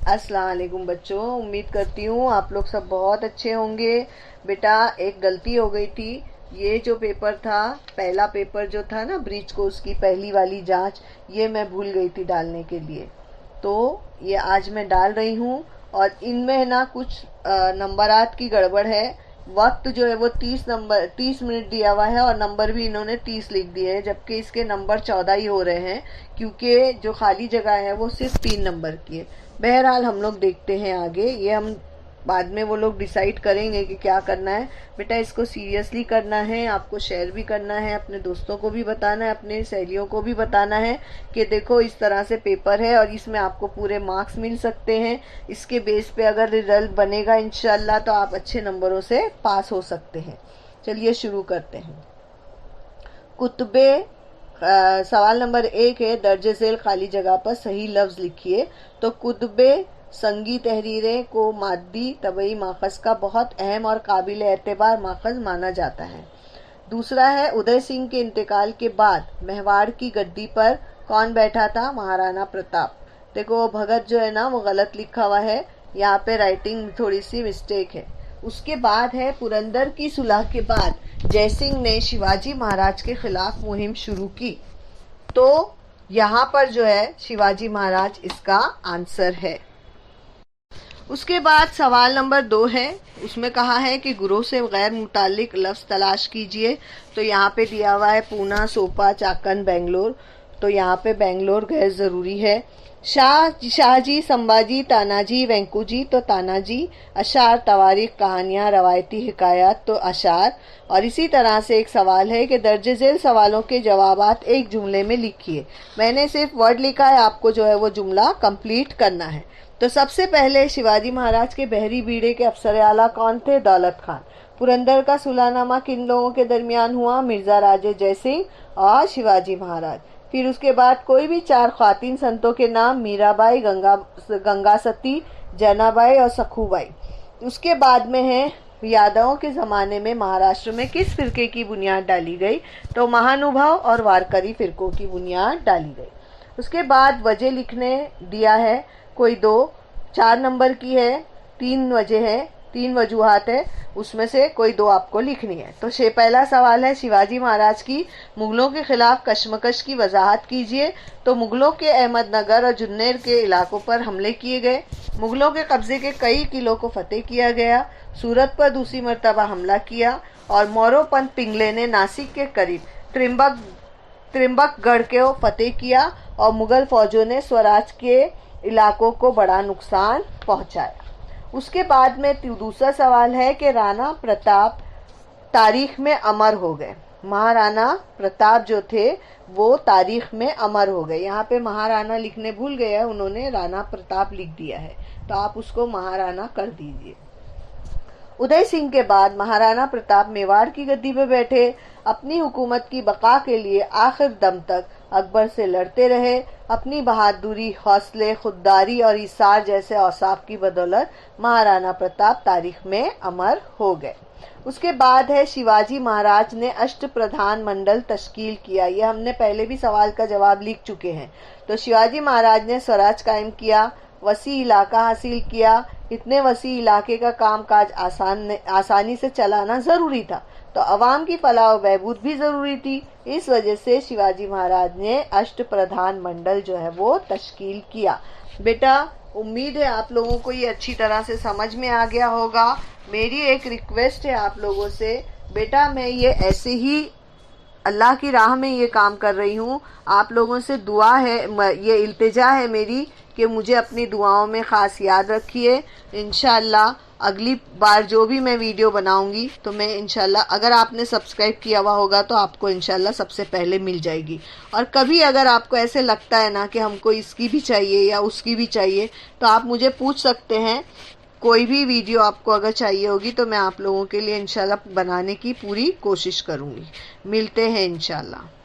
अस्सलाम वालेकुम बच्चों, उम्मीद करती हूँ आप लोग सब बहुत अच्छे होंगे। बेटा एक गलती हो गई थी। ये जो पेपर था, पहला पेपर जो था ना ब्रीच कोर्स की पहली वाली जांच, ये मैं भूल गई थी डालने के लिए। तो ये आज मैं डाल रही हूँ और इनमें ना कुछ नंबरात की गड़बड़ है। वक्त जो है वो 30 मिनट दिया हुआ है और नंबर भी इन्होंने 30 लिख दिए हैं, जबकि इसके नंबर 14 ही हो रहे हैं क्योंकि जो खाली जगह है वो सिर्फ 3 नंबर की है। बहरहाल हम लोग देखते हैं आगे, ये हम बाद में वो लोग डिसाइड करेंगे कि क्या करना है। बेटा इसको सीरियसली करना है, आपको शेयर भी करना है, अपने दोस्तों को भी बताना है, अपने सहेलियों को भी बताना है कि देखो इस तरह से पेपर है और इसमें आपको पूरे मार्क्स मिल सकते हैं। इसके बेस पे अगर रिजल्ट बनेगा इंशाल्लाह तो आप अच्छे नंबरों से पास हो सकते हैं। चलिए शुरू करते हैं। कुतुबे सवाल नंबर 1 है, दर्ज झेल खाली जगह पर सही लफ्ज लिखिए। तो कुतुबे संगी तहरीरें को मादी तबई माखज का बहुत अहम और काबिल एतबार माखज माना जाता है। दूसरा है, उदय सिंह के इंतकाल के बाद मेवाड़ की गद्दी पर कौन बैठा था? महाराणा प्रताप। देखो भगत जो है ना वो गलत लिखा हुआ है, यहाँ पे राइटिंग थोड़ी सी मिस्टेक है। उसके बाद है, पुरंदर की सुलह के बाद जयसिंह ने शिवाजी महाराज के खिलाफ मुहिम शुरू की। तो यहाँ पर जो है शिवाजी महाराज इसका आंसर है। उसके बाद सवाल नंबर 2 है, उसमें कहा है कि गुरु से गैर मुतालिक लफ्ज तलाश कीजिए। तो यहाँ पे दिया हुआ है पूना, सोपा, चाकन, बेंगलोर। तो यहाँ पे बेंगलोर गैर जरूरी है। शाहजी, संभाजी, तानाजी, वेंकूजी। तो तानाजी। अशार, तवारीख, कहानियां, रवायती हिकायत। तो अशार। और इसी तरह से एक सवाल है कि दर्ज झेल सवालों के जवाबात एक जुमले में लिखिए। मैंने सिर्फ वर्ड लिखा है, आपको जो है वो जुमला कंप्लीट करना है। तो सबसे पहले शिवाजी महाराज के बहरी बीड़े के अफसर आला कौन थे? दौलत खान। पुरंदर का सुलहनामा किन लोगों के दरमियान हुआ? मिर्जा राजे जयसिंह और शिवाजी महाराज। फिर उसके बाद कोई भी 4 ख्वातीन संतों के नाम, मीराबाई, गंगा सती, जनाबाई और सखूबाई। उसके बाद में है, यादवों के जमाने में महाराष्ट्र में किस फिरके की बुनियाद डाली गई? तो महानुभाव और वारकरी फिरकों की बुनियाद डाली गई। उसके बाद वजह लिखने दिया है, कोई 2, 4 नंबर की है, 3 वजह है, 3 वजूहात है, उसमें से कोई 2 आपको लिखनी है। तो पहला सवाल है, शिवाजी महाराज की मुगलों के खिलाफ कशमकश की वजाहत कीजिए। तो मुगलों के अहमदनगर और जुन्नर के इलाकों पर हमले किए गए, मुगलों के कब्जे के कई किलों को फतेह किया गया, सूरत पर दूसरी मर्तबा हमला किया और मोरोपंत पिंगले ने नासिक के करीब त्रिम्बकगढ़ को फतेह किया और मुगल फौजों ने स्वराज के इलाकों को बड़ा नुकसान पहुंचाया। उसके बाद में दूसरा सवाल है कि राणा प्रताप तारीख में अमर हो गए। महाराणा प्रताप जो थे वो तारीख में अमर हो गए। यहाँ पे महाराणा लिखने भूल गए हैं, उन्होंने राणा प्रताप लिख दिया है, तो आप उसको महाराणा कर दीजिए। उदय सिंह के बाद महाराणा प्रताप मेवाड़ की गद्दी पर बैठे। अपनी हुकूमत की बका के लिए आखिर दम तक अकबर से लड़ते रहे। अपनी बहादुरी, हौसले, खुददारी और इसार जैसे औसाफ की बदौलत महाराणा प्रताप तारीख में अमर हो गए। उसके बाद है, शिवाजी महाराज ने अष्ट प्रधान मंडल तश्कील किया। ये हमने पहले भी सवाल का जवाब लिख चुके हैं। तो शिवाजी महाराज ने स्वराज कायम किया, वसी इलाका हासिल किया। इतने वसी इलाके का कामकाज आसानी से चलाना जरूरी था, तो अवाम की फलाह और बहबूद भी जरूरी थी। इस वजह से शिवाजी महाराज ने अष्ट प्रधान मंडल जो है वो तश्कील किया। बेटा उम्मीद है आप लोगों को ये अच्छी तरह से समझ में आ गया होगा। मेरी एक रिक्वेस्ट है आप लोगों से, बेटा मैं ये ऐसे ही अल्लाह की राह में ये काम कर रही हूँ। आप लोगों से दुआ है, ये इल्तिजा है मेरी कि मुझे अपनी दुआओं में ख़ास याद रखिए। इंशाल्लाह अगली बार जो भी मैं वीडियो बनाऊंगी तो मैं इंशाल्लाह, अगर आपने सब्सक्राइब किया हुआ होगा तो आपको इंशाल्लाह सबसे पहले मिल जाएगी। और कभी अगर आपको ऐसे लगता है ना कि हमको इसकी भी चाहिए या उसकी भी चाहिए, तो आप मुझे पूछ सकते हैं। कोई भी वीडियो आपको अगर चाहिए होगी तो मैं आप लोगों के लिए इंशाल्लाह बनाने की पूरी कोशिश करूँगी। मिलते हैं इंशाल्लाह।